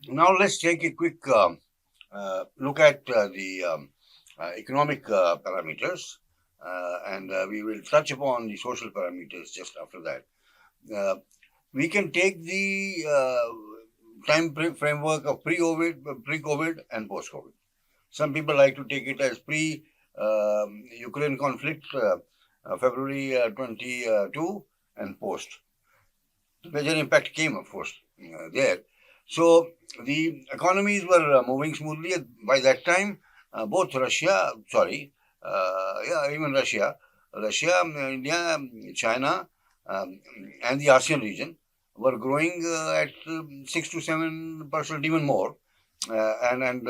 Now let's take a quick look at the economic parameters, and we will touch upon the social parameters just after that. Uh, we can take the framework of pre-COVID and post-COVID. Some people like to take it as pre-Ukraine conflict, February 22, and post. The major impact came, of course, there. So the economies were moving smoothly by that time. Both Russia, even Russia, India, China, and the ASEAN region were growing at 6 to 7%, even more, and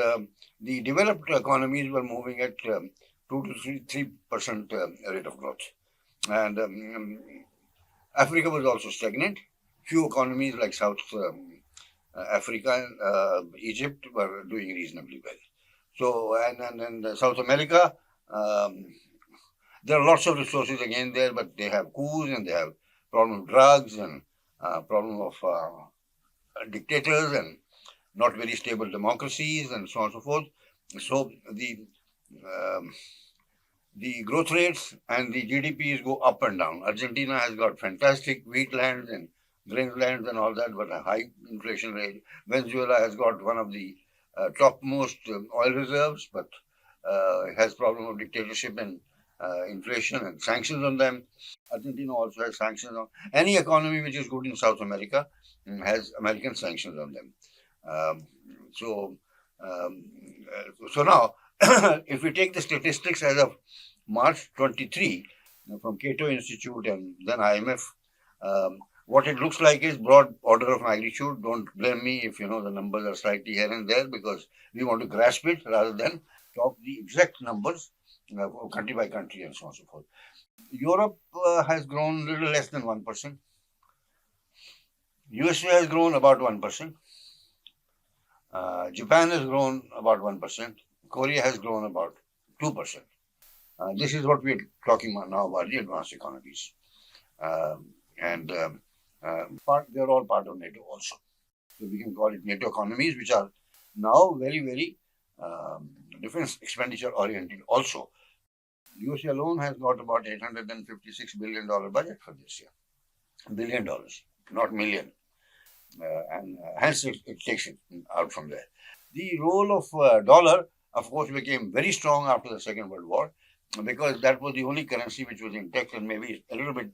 the developed economies were moving at 2 to 3% rate of growth, and Africa was also stagnant. Few economies like South Africa and Egypt were doing reasonably well. So, and South America, um, there are lots of resources again there, but they have coups and they have problem of drugs and problem of dictators and not very stable democracies and so on and so forth. So um, the growth rates and the GDPs go up and down. Argentina has got fantastic wheat lands and grain lands and all that, but a high inflation rate. Venezuela has got one of the topmost oil reserves, but has problem of dictatorship and inflation and sanctions on them. Argentina also has sanctions on any economy which is good in South America has American sanctions on them. Um, so, um, so now, if we take the statistics as of March 23 from Cato Institute and then IMF, what it looks like is broad order of magnitude. Don't blame me if you know the numbers are slightly here and there because we want to grasp it rather than talk the exact numbers country by country and so on and so forth. Europe has grown little less than 1%. USA has grown about 1%. Japan has grown about 1%. Korea has grown about 2%. This is what we're talking about now about the advanced economies. And they're all part of NATO also. So we can call it NATO economies, which are now very, very defense expenditure oriented also. USA alone has got about $856 billion budget for this year. $1 billion, not million. And hence it takes it out from there. The role of dollar, of course, became very strong after the Second World War because that was the only currency which was intact, and maybe a little bit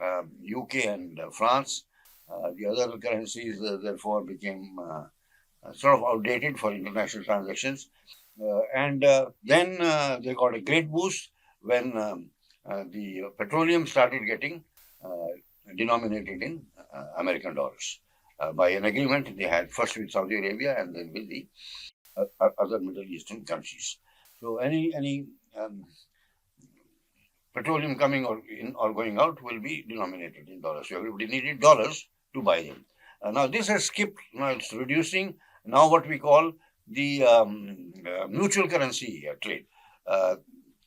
UK and France. The other currencies, therefore, became sort of outdated for international transactions. And then they got a great boost when the petroleum started getting denominated in American dollars by an agreement they had first with Saudi Arabia and then with the other Middle Eastern countries. So any petroleum coming or in or going out will be denominated in dollars. So everybody needed dollars to buy them. Now this has skipped. Now it's reducing. Now what we call the mutual currency trade.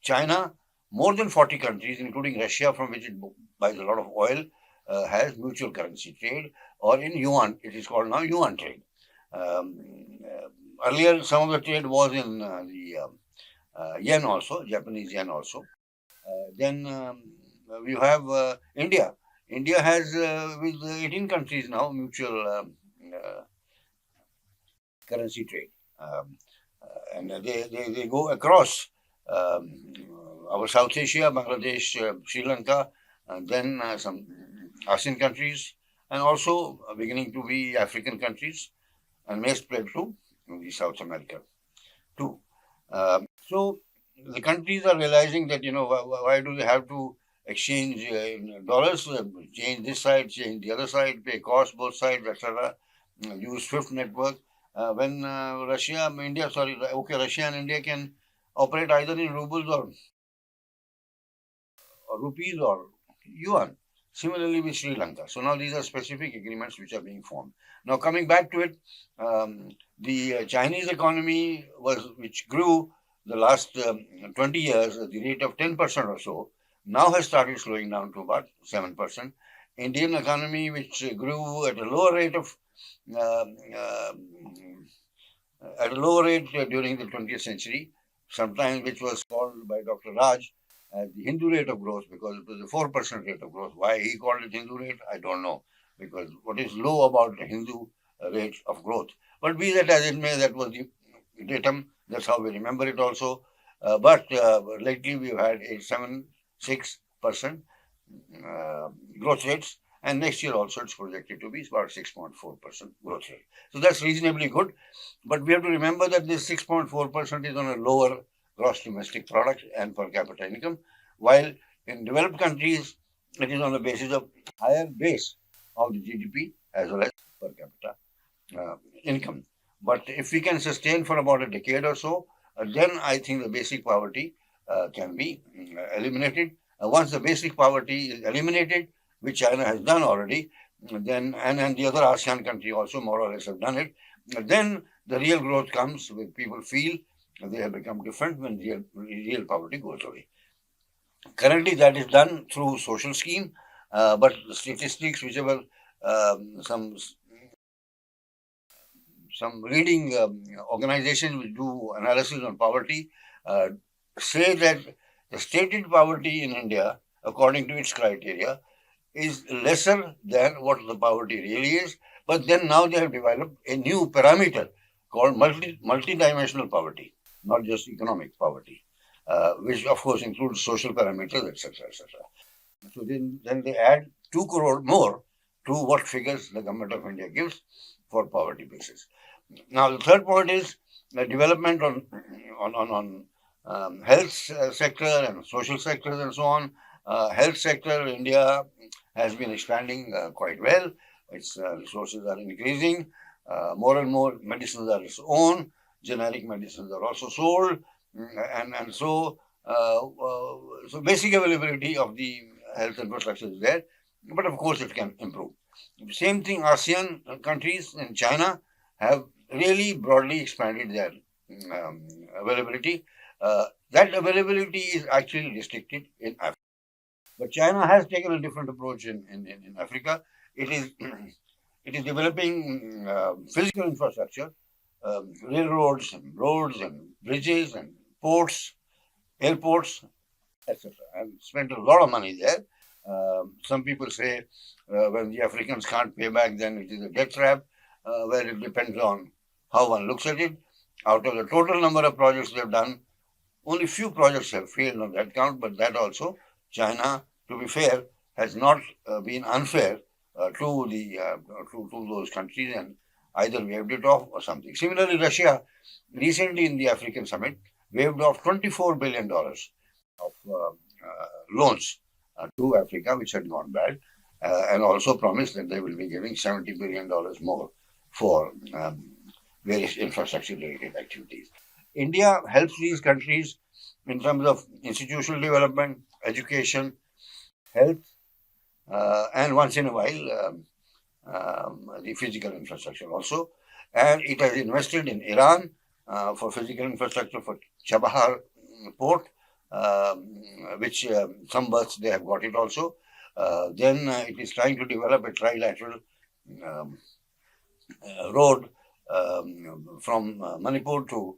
China, more than 40 countries, including Russia, from which it buys a lot of oil, has mutual currency trade, or in yuan, it is called now yuan trade. Um, Earlier, some of the trade was in the yen also, Japanese yen also. Then we have India. India has with 18 countries now mutual currency trade, and they go across our South Asia, Bangladesh, Sri Lanka, and then some ASEAN countries, and also beginning to be African countries, and may spread to the South America too. So the countries are realizing that why do they have to exchange in dollars, change this side, change the other side, pay cost both sides, etc. Use SWIFT network. When Russia and India can operate either in rubles or rupees or yuan. Similarly with Sri Lanka. So now these are specific agreements which are being formed. Now coming back to it, the Chinese economy which grew the last 20 years at the rate of 10% or so, now has started slowing down to about 7%. Indian economy, which grew at a lower rate of at a lower rate during the 20th century, sometimes which was called by Dr. Raj as the Hindu rate of growth because it was a 4% rate of growth. Why he called it Hindu rate, I don't know. Because what is low about the Hindu rate of growth? But be that as it may, that was the datum. That's how we remember it also. But lately we've had 8.76% growth rates, and next year also it's projected to be about 6.4% growth rate. So that's reasonably good. But we have to remember that this 6.4% is on a lower gross domestic product and per capita income, while in developed countries it is on the basis of higher base of the GDP as well as per capita income. But if we can sustain for about a decade or so, then I think the basic poverty can be eliminated. Once the basic poverty is eliminated, which China has done already, then and the other ASEAN country also more or less have done it, then the real growth comes when people feel they have become different when real poverty goes away. Currently, that is done through social scheme, but the statistics, whichever some leading organizations which do analysis on poverty uh, say that the stated poverty in India, according to its criteria, is lesser than what the poverty really is. But then now they have developed a new parameter called multi-dimensional poverty, not just economic poverty, which of course includes social parameters, etc., etc. So then they add 2 crore more to what figures the government of India gives for poverty basis. Now the third point is development on health sector and social sectors and so on. Health sector, India has been expanding quite well. Its resources are increasing. More and more medicines are its own. Generic medicines are also sold, and so basic availability of the health infrastructure is there. But of course, it can improve. Same thing, ASEAN countries and China have really broadly expanded their availability. That availability is actually restricted in Africa. But China has taken a different approach in Africa. It is it is developing physical infrastructure, railroads and roads and bridges and ports, airports, etc. And spent a lot of money there. Some people say when the Africans can't pay back, then it is a debt trap, where it depends on how one looks at it. Out of the total number of projects they have done, only few projects have failed on that count, but that also, China, to be fair, has not been unfair to those countries and either waived it off or something. Similarly, Russia recently in the African summit waived off $24 billion of loans to Africa, which had gone bad, and also promised that they will be giving $70 billion more for various infrastructure-related activities. India helps these countries in terms of institutional development, education, health, and once in a while the physical infrastructure also. And it has invested in Iran for physical infrastructure for Chabahar port, which some berths they have got it also. Then it is trying to develop a trilateral road from Manipur to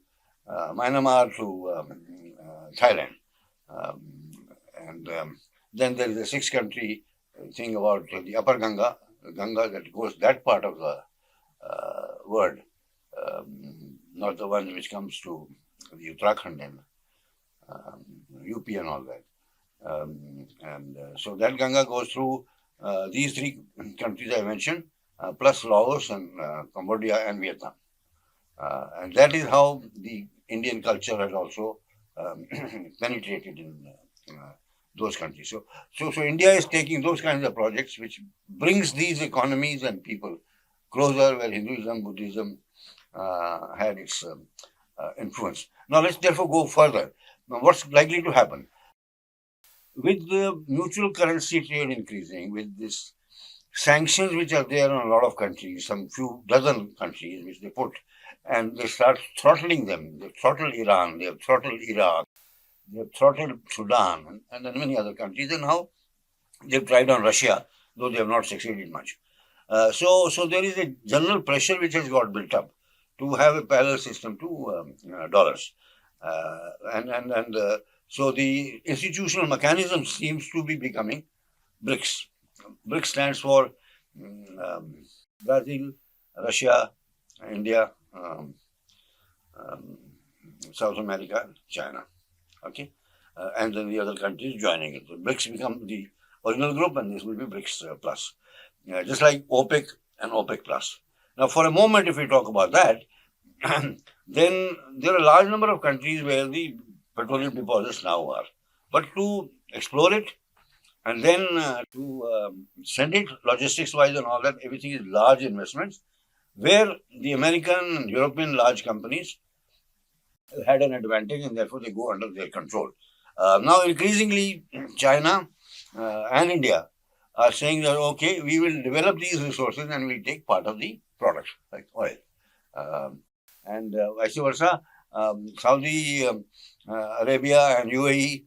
Myanmar to Thailand. Um, and then there is a 6 country thing about the upper Ganga that goes that part of the world, not the one which comes to the Uttarakhand and UP and all that. So that Ganga goes through these 3 countries I mentioned, plus Laos and Cambodia and Vietnam. And that is how the Indian culture has also penetrated in those countries. So India is taking those kinds of projects which brings these economies and people closer where Hinduism, Buddhism had its influence. Now let's therefore go further. Now what's likely to happen? With the mutual currency trade increasing, with this sanctions which are there on a lot of countries, some few dozen countries which they put, and they start throttling them. They throttle Iran, they have throttled Iraq, they have throttled Sudan, and then many other countries. And now they've tried on Russia, though they have not succeeded much. So there is a general pressure which has got built up to have a parallel system to dollars. So the institutional mechanism seems to be becoming BRICS. BRICS stands for Brazil, Russia, India, um, South America, China. Okay, and then the other countries joining it. So BRICS become the original group, and this will be BRICS plus, just like OPEC and OPEC plus. Now, for a moment, if we talk about that, then there are a large number of countries where the petroleum deposits now are. But to explore it and then to send it logistics wise and all that, everything is large investments where the American and European large companies had an advantage and therefore they go under their control. Now, increasingly, China and India are saying that, okay, we will develop these resources and we'll take part of the product, like oil. And vice versa, Saudi Arabia and UAE,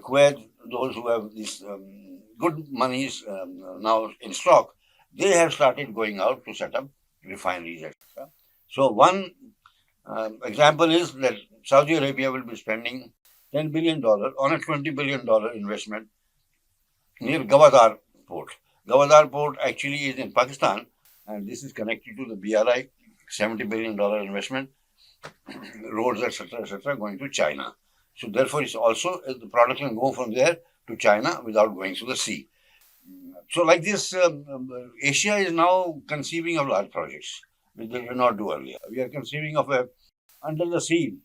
Kuwait, those who have these good monies now in stock, they have started going out to set up refineries, etc. So one example is that Saudi Arabia will be spending $10 billion on a $20 billion investment near Gawadar port. Gawadar port actually is in Pakistan, and this is connected to the BRI, $70 billion investment, roads, etc., going to China. So therefore, it's also the product can go from there to China without going to the sea. So like this, Asia is now conceiving of large projects, which they did not do earlier. We are conceiving of a under the sea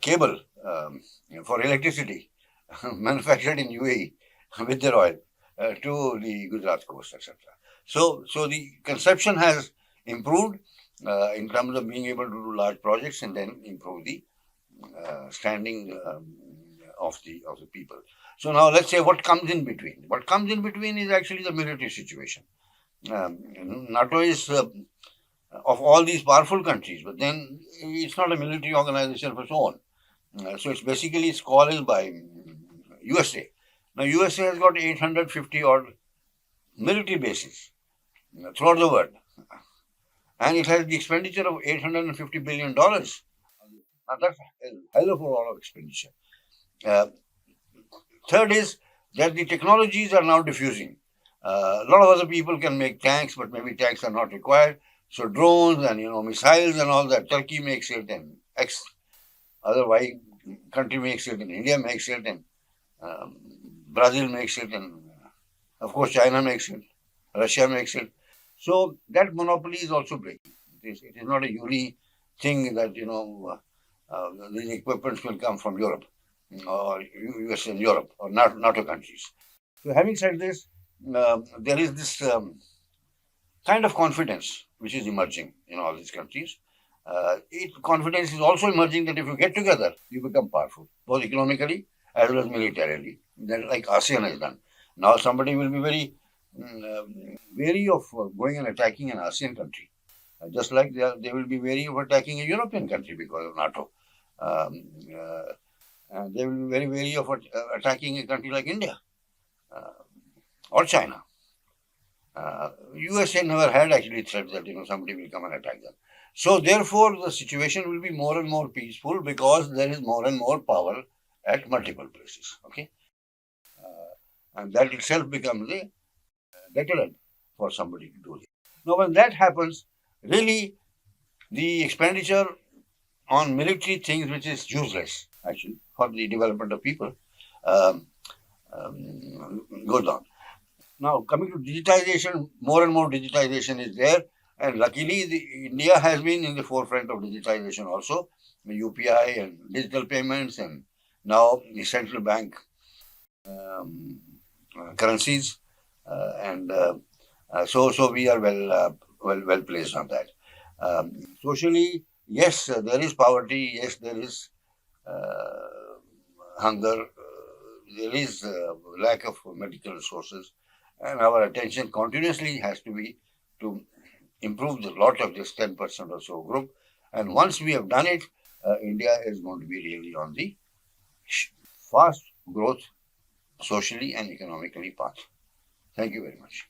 cable for electricity manufactured in UAE with their oil to the Gujarat coast, etc. So the conception has improved in terms of being able to do large projects and then improve the standing of the people. So now let's say what comes in between. What comes in between is actually the military situation. NATO is of all these powerful countries, but then it's not a military organization of its own. So it's basically its call is by USA. Now USA has got 850 odd military bases throughout the world, and it has the expenditure of $850 billion. Now that's a hell of a lot of expenditure. Third is that the technologies are now diffusing. A lot of other people can make tanks, but maybe tanks are not required. So drones and missiles and all that, Turkey makes it, and X other Y country makes it, and India makes it, and Brazil makes it, and of course China makes it, Russia makes it. So that monopoly is also breaking. It is not a unique thing that these equipments will come from Europe or US and Europe or NATO countries. So having said this, there is this kind of confidence which is emerging in all these countries. Confidence is also emerging that if you get together, you become powerful, both economically as well as militarily. That like ASEAN has done. Now somebody will be very wary of going and attacking an ASEAN country, just like they will be wary of attacking a European country because of NATO. And they will be very wary of attacking a country like India or China. USA never had actually threats that somebody will come and attack them. So therefore, the situation will be more and more peaceful because there is more and more power at multiple places. Okay, and that itself becomes a deterrent for somebody to do this. Now, when that happens, really, the expenditure on military things, which is useless actually for the development of people, goes down. Now, coming to digitization, more and more digitization is there, and luckily, India has been in the forefront of digitization also, the UPI and digital payments, and now the central bank currencies, and so we are well placed on that. Socially, yes, there is poverty. Yes, there is hunger. There is lack of medical resources, and our attention continuously has to be to improve the lot of this 10% or so group. And once we have done it, India is going to be really on the fast growth socially and economically path. Thank you very much.